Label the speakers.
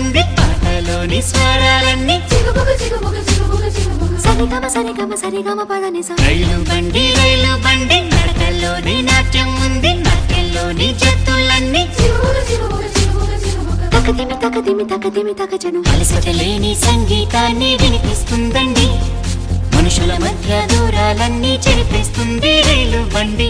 Speaker 1: ఉంది పాటలోని స్వరాలన్నీ
Speaker 2: సరిగమ పదని
Speaker 1: రైలు బండి నడకల్లోని నాట్యం ఉంది నాట్యంలోని జత్తులన్నీ
Speaker 2: తకదిమి తకజను
Speaker 1: అలసట లేని సంగీతాన్ని వినిపిస్తుందండి మనుషుల మధ్య దూరాలన్నీ చెరిపిస్తుంది రైలు బండి